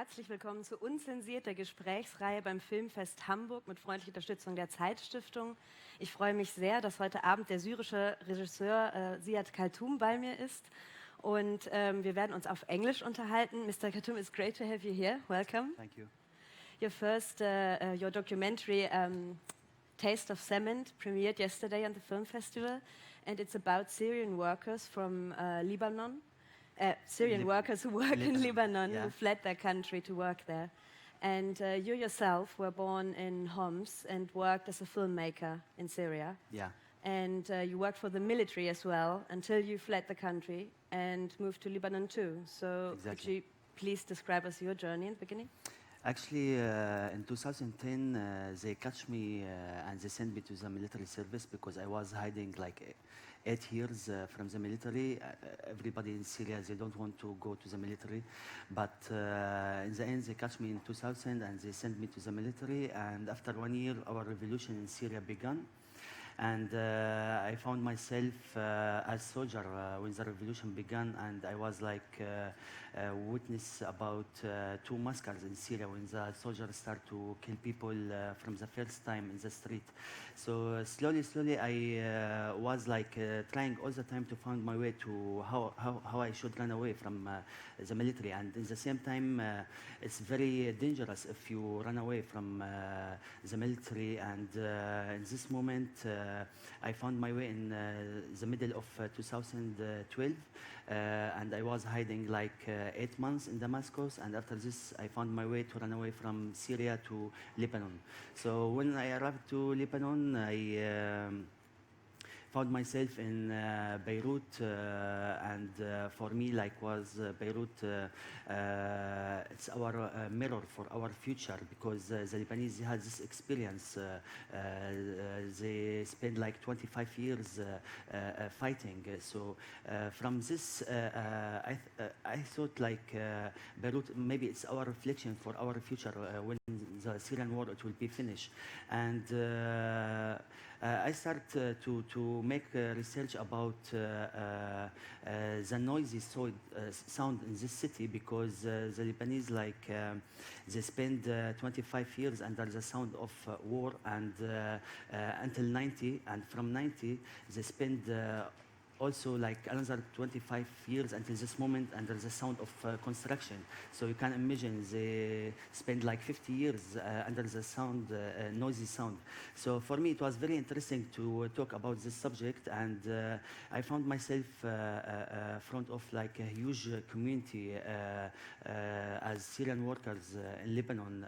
Herzlich willkommen zu UNZENSIERT, der Gesprächsreihe beim Filmfest Hamburg mit freundlicher Unterstützung der Zeitstiftung. Ich freue mich sehr, dass heute Abend der syrische Regisseur Ziad Kalthoum bei mir ist. Und wir werden uns auf Englisch unterhalten. Mr. Kalthoum, it's great to have you here. Welcome. Thank you. Your documentary, Taste of Cement, premiered yesterday on the film festival. And it's about Syrian workers from Lebanon. Syrian workers who work in Lebanon, who fled their country to work there. And you yourself were born in Homs and worked as a filmmaker in Syria. Yeah. And you worked for the military as well until you fled the country and moved to Lebanon too. So could you please describe us your journey in the beginning? Actually, in 2010, they catch me and they sent me to the military service because I was hiding like 8 years from the military. Everybody in Syria, they don't want to go to the military. But in the end, they catch me in 2000 and they sent me to the military. And after 1 year, our revolution in Syria began. And I found myself as soldier when the revolution began, and I was like witness about 2 massacres in Syria when the soldiers start to kill people from the first time in the street. So slowly I was like trying all the time to find my way to how I should run away from the military. And at the same time, it's very dangerous if you run away from the military. And in this moment, I found my way in the middle of 2012, and I was hiding like 8 months in Damascus, and after this I found my way to run away from Syria to Lebanon. So when I arrived to Lebanon, I found myself in Beirut, and for me, like, was Beirut, it's our mirror for our future, because the Lebanese had this experience. They spent like 25 years fighting. So from this, I thought like Beirut, maybe it's our reflection for our future when the Syrian war it will be finished. And I started to make research about the noisy sound in this city, because the Lebanese, like, they spend 25 years under the sound of war, and until 90, and from 90 they spend also like another 25 years until this moment under the sound of construction. So you can imagine they spend like 50 years under the sound, noisy sound. So for me it was very interesting to talk about this subject, and I found myself front of like a huge community as Syrian workers in Lebanon,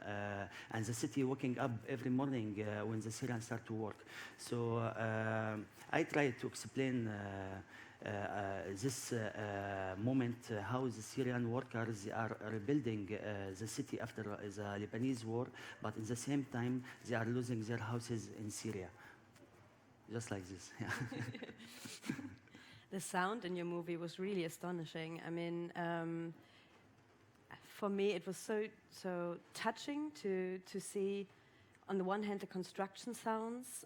and the city waking up every morning when the Syrians start to work. So I tried to explain this moment, how the Syrian workers are rebuilding the city after the Lebanese war, but at the same time they are losing their houses in Syria. Just like this. Yeah. The sound in your movie was really astonishing. I mean, for me it was so touching to see, on the one hand, the construction sounds,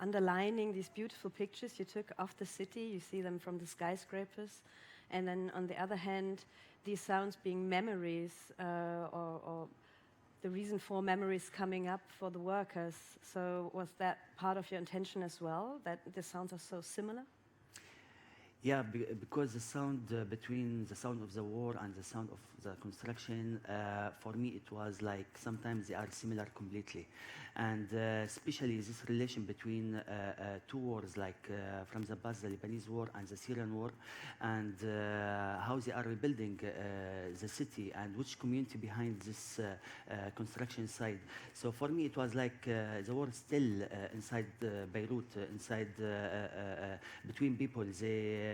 underlining these beautiful pictures you took of the city. You see them from the skyscrapers. And then, on the other hand, these sounds being memories, or the reason for memories coming up for the workers. So was that part of your intention as well, that the sounds are so similar? Yeah, because the sound between the sound of the war and the sound of the construction, for me it was like sometimes they are similar completely. And especially this relation between 2 wars, like from the past, the Lebanese war and the Syrian war, and how they are rebuilding the city and which community behind this construction site. So for me it was like the war still inside Beirut, inside between people. They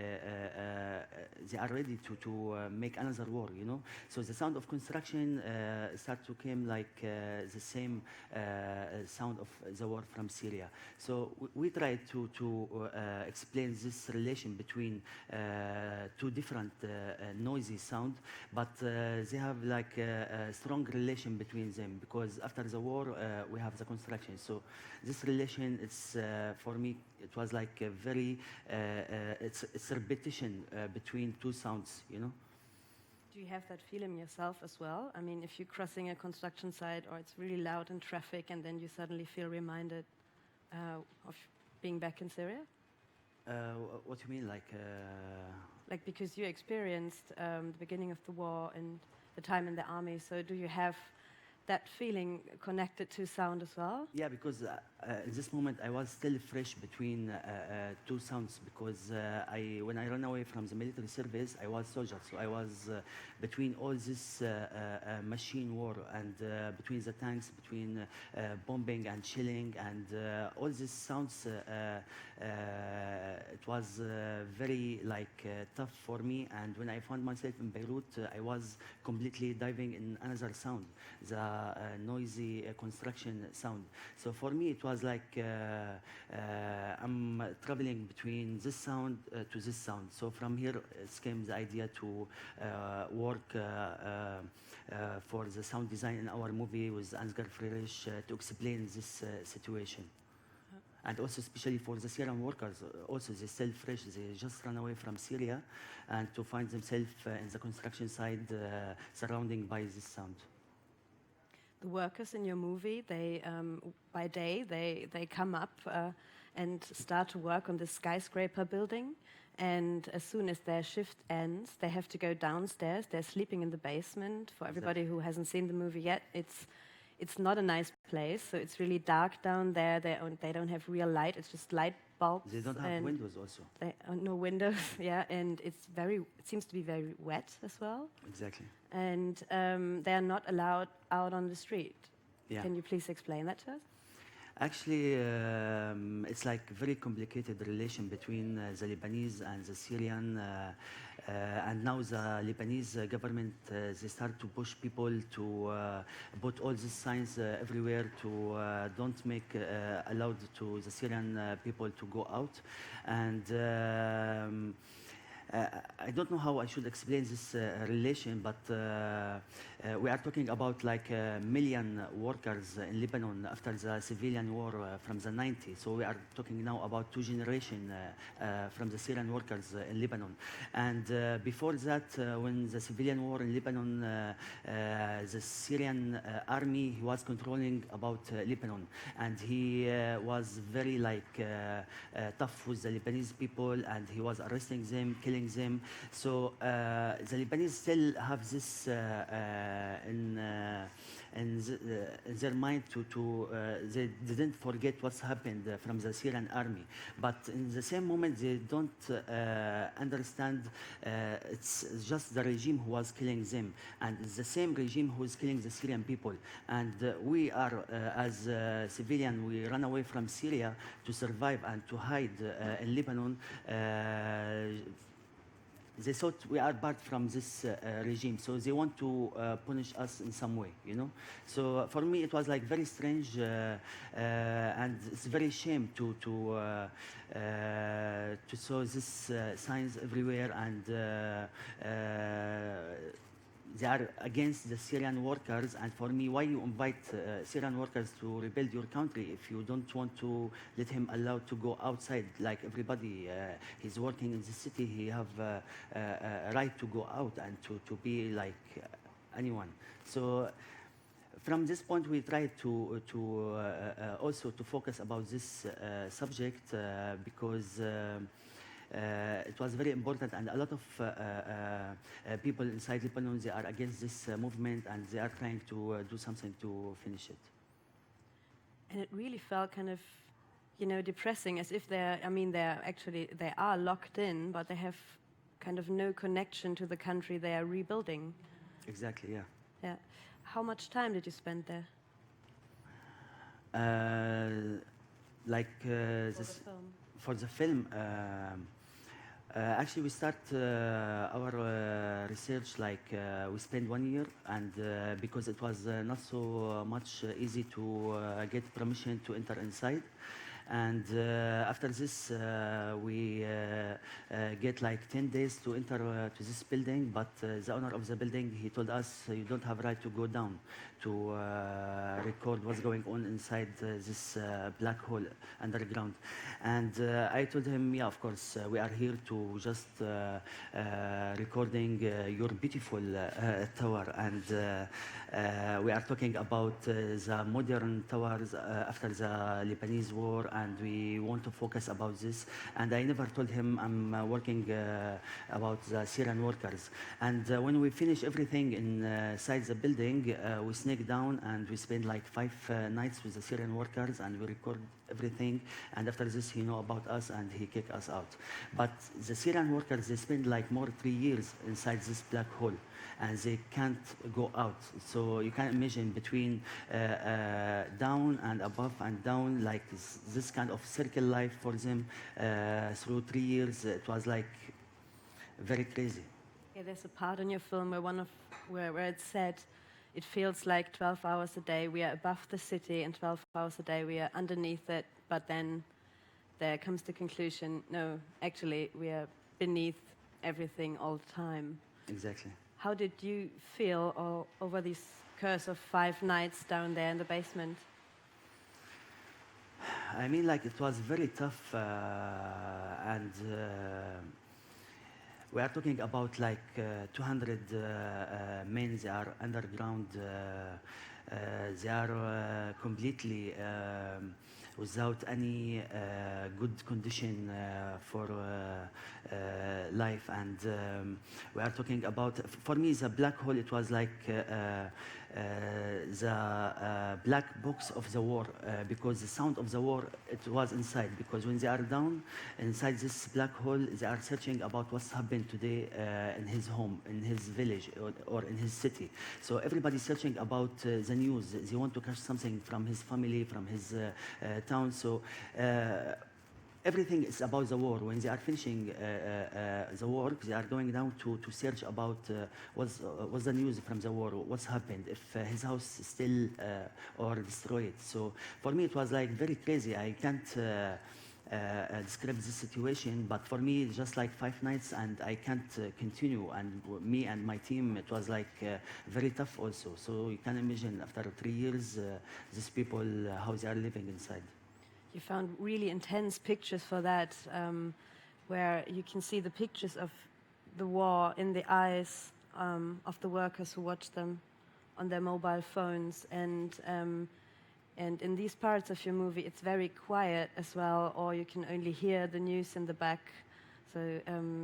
are ready to make another war, you know. So the sound of construction start to come like the same sound of the war from Syria. So we try to explain this relation between 2 different noisy sound, but they have like a strong relation between them, because after the war we have the construction. So this relation, it's for me it was like a very it's a repetition between 2 sounds, you know. Do Do you have that feeling yourself as well? I mean, if you're crossing a construction site or it's really loud in traffic and then you suddenly feel reminded of being back in Syria? What do you mean, like? Like, because you experienced the beginning of the war and the time in the army, so do you have that feeling connected to sound as well? Yeah, because in this moment I was still fresh between two sounds, because when I ran away from the military service, I was soldier, so I was between all this machine war and between the tanks, between bombing and shelling and all these sounds. It was very tough for me, and when I found myself in Beirut, I was completely diving in another sound, the noisy construction sound. So for me it was like I'm traveling between this sound to this sound. So from here came the idea to work for the sound design in our movie with Ansgar Friedrich to explain this situation. And also especially for the Syrian workers, also they still fresh, they just run away from Syria, and to find themselves in the construction site surrounded by this sound. The workers in your movie, they by day they come up and start to work on this skyscraper building, and as soon as their shift ends, they have to go downstairs. They're sleeping in the basement. For everybody who hasn't seen the movie yet, it's not a nice place, so it's really dark down there. They don't have real light. It's just light bulbs. They don't have windows also. No windows, yeah, and it seems to be very wet as well. Exactly. And they're not allowed out on the street. Yeah. Can you please explain that to us? Actually, it's like a very complicated relation between the Lebanese and the Syrian. And now the Lebanese government, they start to push people to put all these signs everywhere to don't make allowed to the Syrian people to go out. And I don't know how I should explain this relation, but we are talking about like a million workers in Lebanon after the civilian war from the 90s. So we are talking now about two generations from the Syrian workers in Lebanon. And before that, when the civilian war in Lebanon, the Syrian army was controlling about Lebanon, and he was very tough with the Lebanese people, and he was arresting them, killing them. So the Lebanese still have this in their mind they didn't forget what's happened from the Syrian army. But in the same moment, they don't understand it's just the regime who was killing them, and it's the same regime who is killing the Syrian people. And we are, as civilian, we run away from Syria to survive and to hide in Lebanon. They thought we are part from this regime, so they want to punish us in some way, you know. So for me, it was like very strange, and it's very shame to saw these signs everywhere, and they are against the Syrian workers. And for me, why you invite Syrian workers to rebuild your country if you don't want to let him allowed to go outside like everybody? He's working in the city, he have a right to go out and to be like anyone. So from this point, we try to also to focus about this subject because it was very important, and a lot of people inside Lebanon, they are against this movement, and they are trying to do something to finish it. And it really felt kind of, depressing, as if they are locked in, but they have kind of no connection to the country they are rebuilding. Exactly, yeah. Yeah. How much time did you spend there? For the film, actually we start our research we spent 1 year, and because it was not so much easy to get permission to enter inside, And after this, we get like 10 days to enter to this building, but the owner of the building, he told us, you don't have right to go down to record what's going on inside this black hole underground. And I told him, yeah, of course, we are here to just recording your beautiful tower. And we are talking about the modern towers after the Lebanese war, and we want to focus about this. And I never told him I'm working about the Syrian workers. And when we finish everything inside the building, we sneak down and we spend like 5 nights with the Syrian workers, and we record everything. And after this, he know about us and he kick us out. But the Syrian workers, they spend like more 3 years inside this black hole, and they can't go out. So you can imagine between down and above and down, like this kind of circle life for them through 3 years. It was like very crazy. Yeah, there's a part in your film where it said, it feels like 12 hours a day we are above the city, and 12 hours a day we are underneath it. But then there comes the conclusion, no, actually we are beneath everything all the time. Exactly. How did you feel over this course of 5 nights down there in the basement? I mean, like, it was very tough, and we are talking about like 200 men. They are underground. They are completely without any good condition for life. And we are talking about, for me, the black hole, it was like the black box of the war, because the sound of the war, it was inside. Because when they are down inside this black hole, they are searching about what's happened today in his home, in his village, or in his city. So everybody's searching about the news. They want to catch something from his family, from his town. So everything is about the war. When they are finishing the work, they are going down to search about what's the news from the war, what's happened, if his house is still or destroyed. So for me, it was like very crazy. I can't describe this situation, but for me, it's just like 5 nights, and I can't continue. And me and my team, it was like very tough also. So you can imagine, after 3 years, these people, how they are living inside. You found really intense pictures for that, where you can see the pictures of the war in the eyes of the workers who watch them on their mobile phones. And in these parts of your movie, it's very quiet as well, or you can only hear the news in the back. So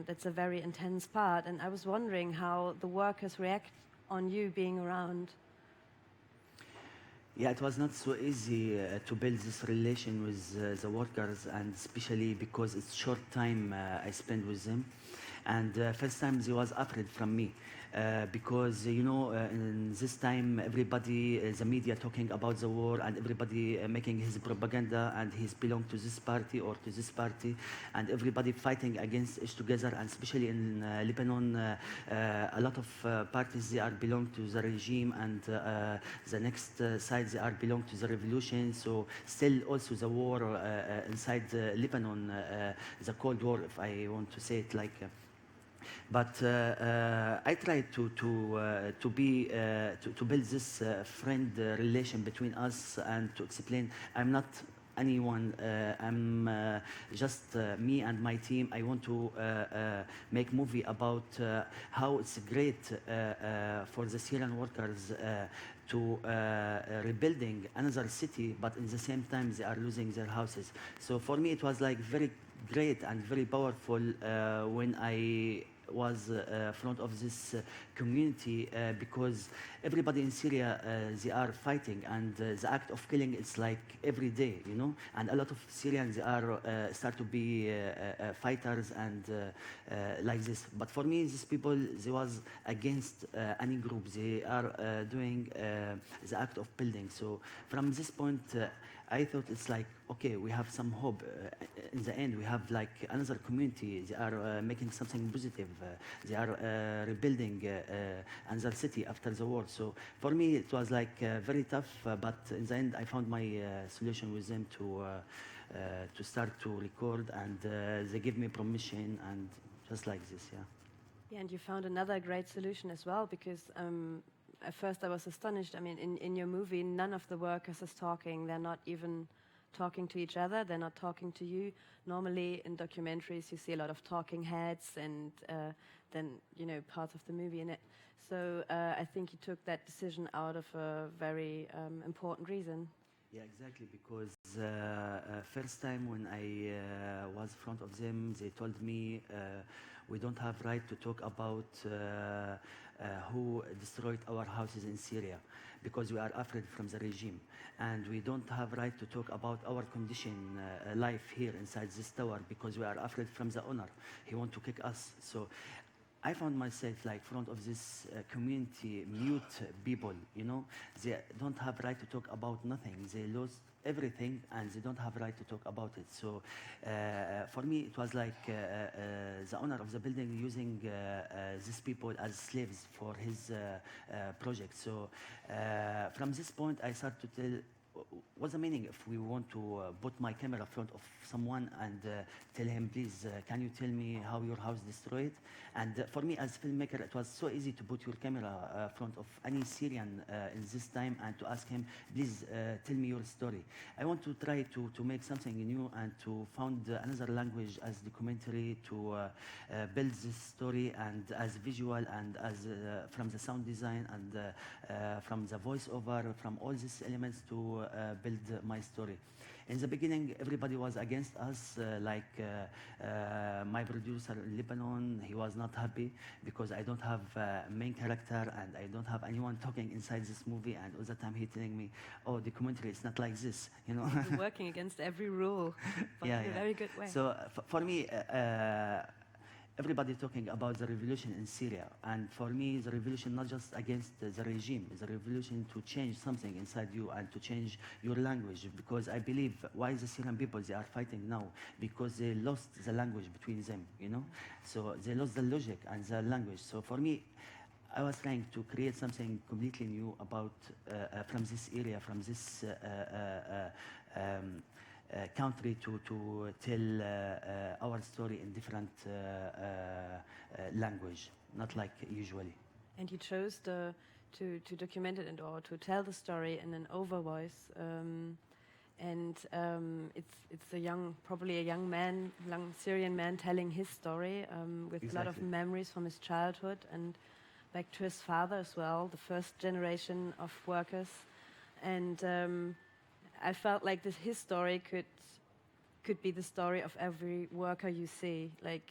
that's a very intense part. And I was wondering how the workers react on you being around. Yeah, it was not so easy to build this relation with the workers, and especially because it's short time I spent with them. And first time they was afraid from me. Because, you know, in this time, everybody, the media talking about the war, and everybody making his propaganda, and he's belong to this party or to this party, and everybody fighting against each together. And especially in Lebanon, a lot of parties, they are belong to the regime, and the next side, they are belong to the revolution. So still also the war inside Lebanon, the Cold War, if I want to say it like. But I tried to build this friend relation between us, and to explain I'm not anyone. I'm just me and my team. I want to make movie about how it's great for the Syrian workers to rebuilding another city, but in the same time they are losing their houses. So for me it was like very great and very powerful when I was front of this community, because everybody in Syria, they are fighting, and the act of killing is like every day, you know, and a lot of Syrians, they are start to be fighters and like this. But for me, these people, they was against any group. They are doing the act of building. So from this point, I thought it's like okay, we have some hope. In the end, we have like another community. They are making something positive. They are rebuilding another city after the war. So for me, it was like very tough. But in the end, I found my solution with them to start to record, and they gave me permission, and just like this, yeah. Yeah, and you found another great solution as well, because at first I was astonished. I mean, in your movie, none of the workers is talking. They're not even talking to each other. They're not talking to you. Normally, in documentaries, you see a lot of talking heads and then, you know, parts of the movie in it. So I think you took that decision out of a very important reason. Yeah, exactly, because first time when I was in front of them, they told me we don't have right to talk about who destroyed our houses in Syria, because we are afraid from the regime. And we don't have right to talk about our condition, life here inside this tower, because we are afraid from the owner. He want to kick us. So I found myself like front of this community, mute people, you know. They don't have right to talk about nothing. They lost everything and they don't have right to talk about it. So for me, it was like the owner of the building using these people as slaves for his project. So from this point, I started to tell what's the meaning if we want to put my camera in front of someone and tell him, please, can you tell me how your house destroyed? And for me as a filmmaker, it was so easy to put your camera in front of any Syrian in this time and to ask him, please tell me your story. I want to try to make something new and to found another language as documentary to build this story, and as visual and as from the sound design and from the voiceover, from all these elements to build my story. In the beginning, everybody was against us, my producer in Lebanon, he was not happy because I don't have main character and I don't have anyone talking inside this movie, and all the time he telling me, oh, the documentary is not like this, you know. You're working against every rule, but in a very good way. So for me, everybody talking about the revolution in Syria, and for me the revolution not just against the regime, it's a revolution to change something inside you and to change your language, because I believe why the Syrian people they are fighting now, because they lost the language between them, you know, so they lost the logic and the language. So for me, I was trying to create something completely new about from this area, from this country to tell our story in different language, not like usually. And you chose to document it or to tell the story in an over voice, and it's probably a young Syrian man telling his story with Exactly. a lot of memories from his childhood and back to his father as well, the first generation of workers, and I felt like his story could be the story of every worker you see. Like,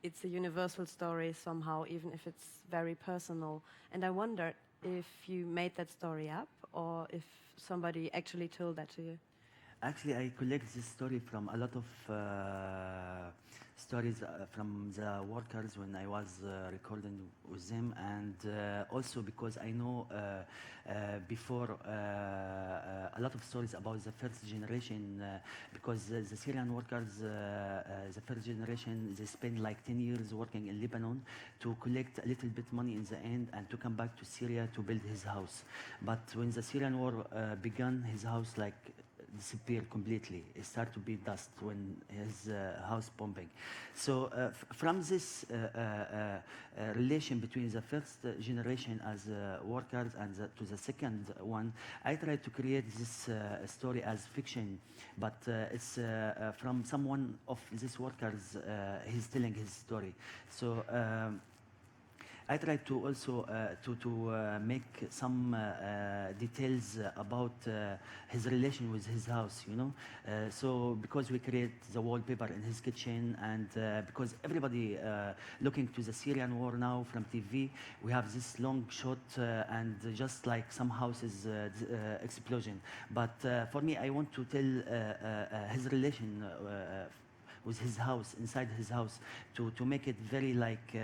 it's a universal story somehow, even if it's very personal. And I wondered if you made that story up or if somebody actually told that to you. Actually, I collect this story from a lot of stories from the workers when I was recording with them, and also because I know before a lot of stories about the first generation, because the Syrian workers, the first generation, they spend like 10 years working in Lebanon to collect a little bit money in the end and to come back to Syria to build his house. But when the Syrian war began, his house like disappeared completely. It started to be dust when his house bombing. So from this relation between the first generation as workers and to the second one, I tried to create this story as fiction, but it's from someone of these workers, he's telling his story. So I tried to also make some details about his relation with his house, you know. So because we create the wallpaper in his kitchen, and because everybody looking to the Syrian war now from TV, we have this long shot and just like some houses explosion. But for me, I want to tell his relation with his house, inside his house, to make it very like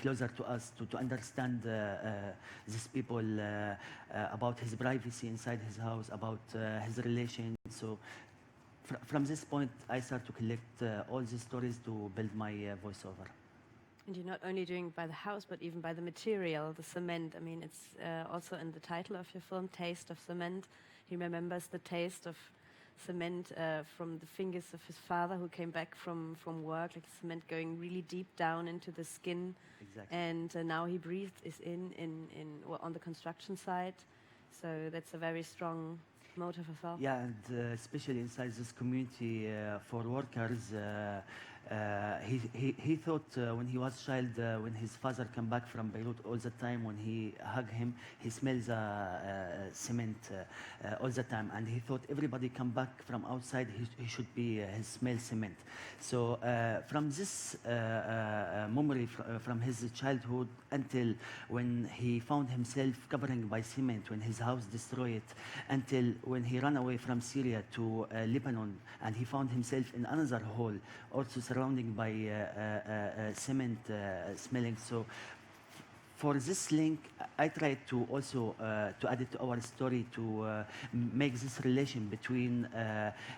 closer to us to understand these people about his privacy inside his house, about his relation. So from this point, I start to collect all these stories to build my voiceover. And you're not only doing by the house, but even by the material, the cement. I mean, it's also in the title of your film, Taste of Cement. He remembers the taste of cement from the fingers of his father who came back from work, like cement going really deep down into the skin. Exactly. And now he breathes is well, on the construction site. So that's a very strong motive as well. Yeah, and especially inside this community for workers, he thought when he was a child, when his father came back from Beirut all the time, when he hug him, he smells cement all the time. And he thought everybody come back from outside, he should be, he smell cement. So from this memory from his childhood until when he found himself covering by cement, when his house destroyed, until when he ran away from Syria to Lebanon, and he found himself in another hole, also surrounded by cement smelling. So for this link, I tried to also to add it to our story to make this relation between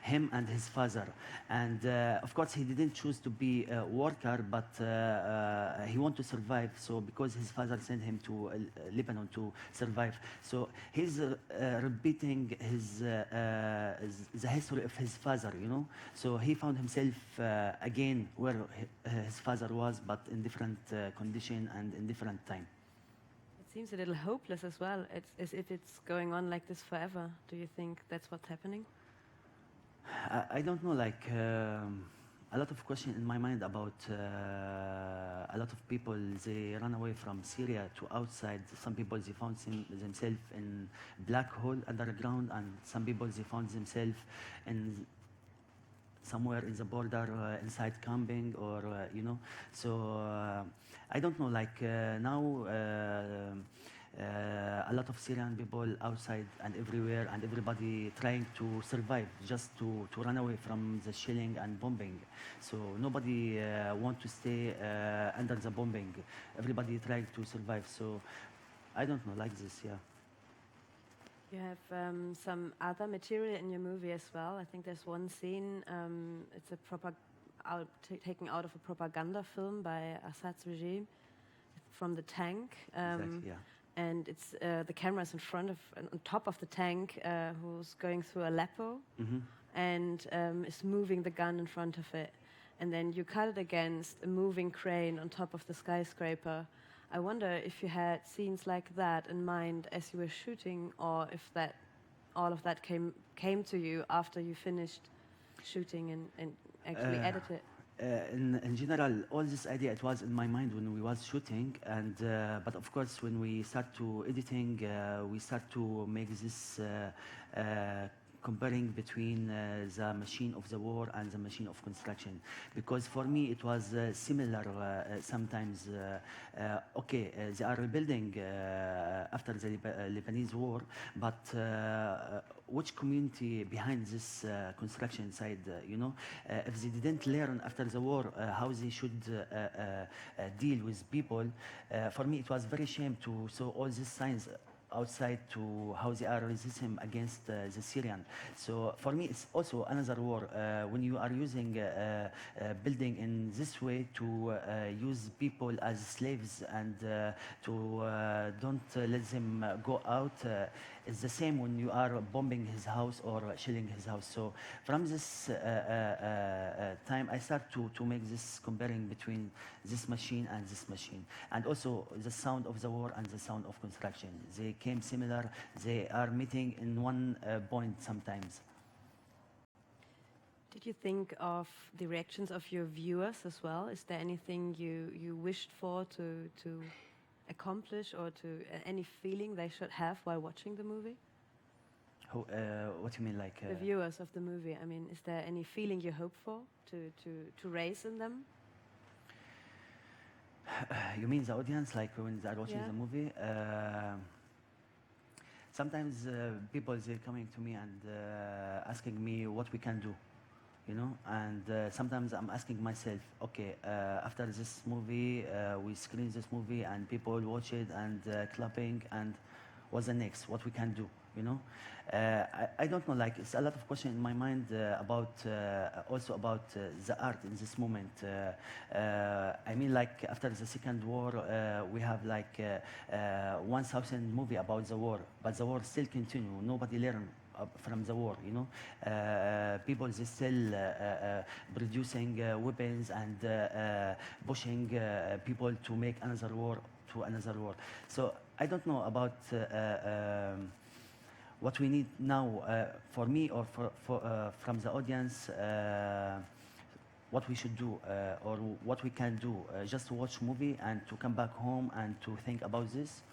him and his father. And of course, he didn't choose to be a worker, but he wanted to survive. So because his father sent him to Lebanon to survive, so he's repeating the history of his father, you know. So he found himself again where his father was, but in different condition and in different time. Seems a little hopeless as well. It's as if it's going on like this forever. Do you think that's what's happening? I don't know, like a lot of questions in my mind about a lot of people, they run away from Syria to outside. Some people, they found themselves in black hole underground, and some people, they found themselves in somewhere in the border, inside camping, or you know. So I don't know, like now a lot of Syrian people outside and everywhere, and everybody trying to survive, just to run away from the shelling and bombing. So nobody want to stay under the bombing. Everybody trying to survive. So I don't know, like this, yeah. You have some other material in your movie as well. I think there's one scene, it's a taken out of a propaganda film by Assad's regime, from the tank. Exactly, yeah. And it's the camera's in front of, on top of the tank, who's going through Aleppo, and is moving the gun in front of it. And then you cut it against a moving crane on top of the skyscraper. I wonder if you had scenes like that in mind as you were shooting, or if that all of that came to you after you finished shooting and actually edited. In general, all this idea, it was in my mind when we was shooting, and but of course when we start to editing, we start to make this comparing between the machine of the war and the machine of construction. Because for me it was similar sometimes. Okay, they are rebuilding after the Lebanese war, but which community behind this construction side, you know, if they didn't learn after the war how they should deal with people, for me it was very shame to saw all these signs outside to how they are resisting against the Syrian. So for me, it's also another war when you are using building in this way to use people as slaves and to don't let them go out. It's the same when you are bombing his house or shelling his house. So from this time, I start to make this comparing between this machine and this machine. And also the sound of the war and the sound of construction. They came similar. They are meeting in one point sometimes. Did you think of the reactions of your viewers as well? Is there anything you wished for to accomplish, or to any feeling they should have while watching the movie? What do you mean, like the viewers of the movie? I mean, is there any feeling you hope for to raise in them? You mean the audience, like when they are watching the movie? Sometimes people, they're coming to me and asking me what we can do. you know. And sometimes I'm asking myself, okay, after this movie, we screen this movie and people watch it and clapping, and what's the next? What we can do, you know? I don't know, like, it's a lot of questions in my mind about, also about the art in this moment. I mean, like, after the Second War, we have like 1,000 movie about the war, but the war still continue. Nobody learn from the war, you know. People, they still producing weapons and pushing people to make another war, to another war. So I don't know about what we need now, for me or from the audience, what we should do or what we can do. Just to watch movie and to come back home and to think about this.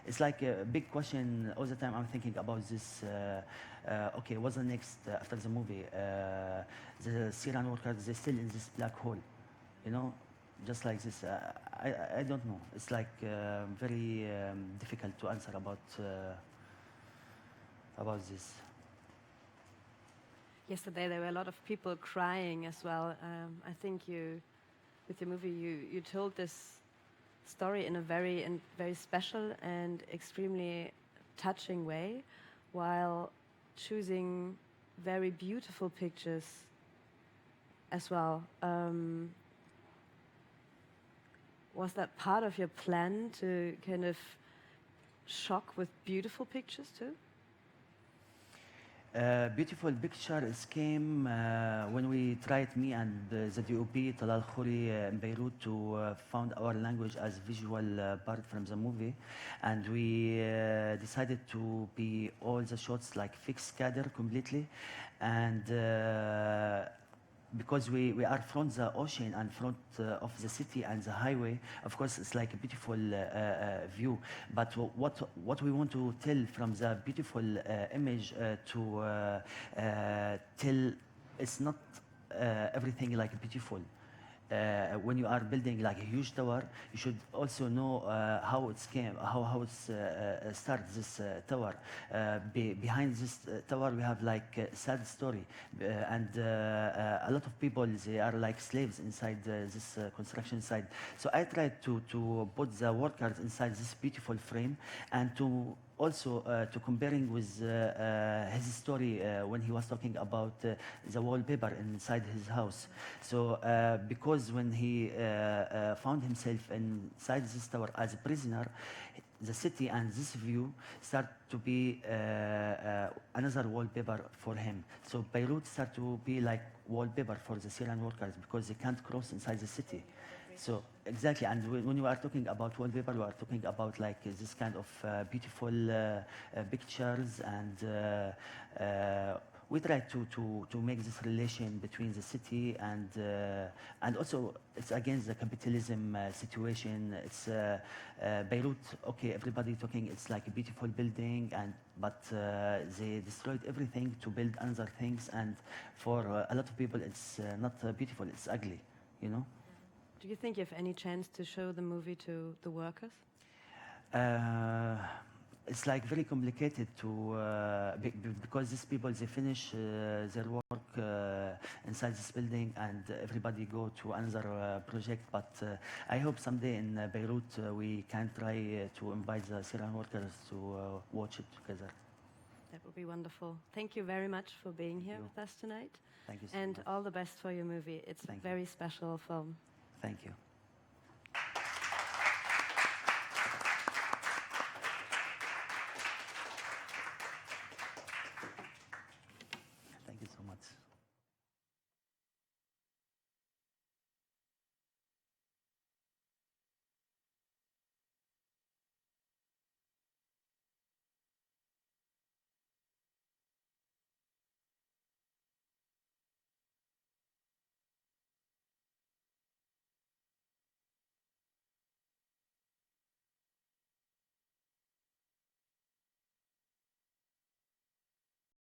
It's like a big question all the time. I'm thinking about this. Okay, what's the next after the movie? The Syrian workers, they're still in this black hole, you know, just like this. I don't know. It's like very difficult to answer about this. Yesterday there were a lot of people crying as well. I think you, with your movie, you told this story in a very special and extremely touching way, while choosing very beautiful pictures as well. Was that part of your plan to kind of shock with beautiful pictures too? Beautiful pictures came when we tried, me and the DOP Talal Khouri in Beirut, to found our language as visual part from the movie, and we decided to be all the shots like fixed cadre completely, and because we are from the ocean and front of the city and the highway, of course it's like a beautiful view. But what we want to tell from the beautiful image to tell, it's not everything like beautiful. When you are building like a huge tower, you should also know how it's came, how it's started, this tower. Behind this tower, we have like a sad story, and a lot of people, they are like slaves inside this construction site. So I tried to put the workers inside this beautiful frame, and to also to comparing with his story when he was talking about the wallpaper inside his house. So because when he found himself inside this tower as a prisoner, the city and this view start to be another wallpaper for him. So Beirut start to be like wallpaper for the Syrian workers because they can't cross inside the city. So exactly, and when you are talking about wallpaper, you are talking about like this kind of beautiful pictures, and we try to make this relation between the city and also it's against the capitalism situation. It's Beirut. Okay, everybody talking. It's like a beautiful building, but they destroyed everything to build other things, and for a lot of people, it's not beautiful. It's ugly, you know. Do you think you have any chance to show the movie to the workers? It's like very complicated to because these people, they finish their work inside this building, and everybody go to another project. But I hope someday in Beirut we can try to invite the Syrian workers to watch it together. That would be wonderful. Thank you very much for being here with us tonight. Thank you so and much. all the best for your movie. It's a very special film. Thank you.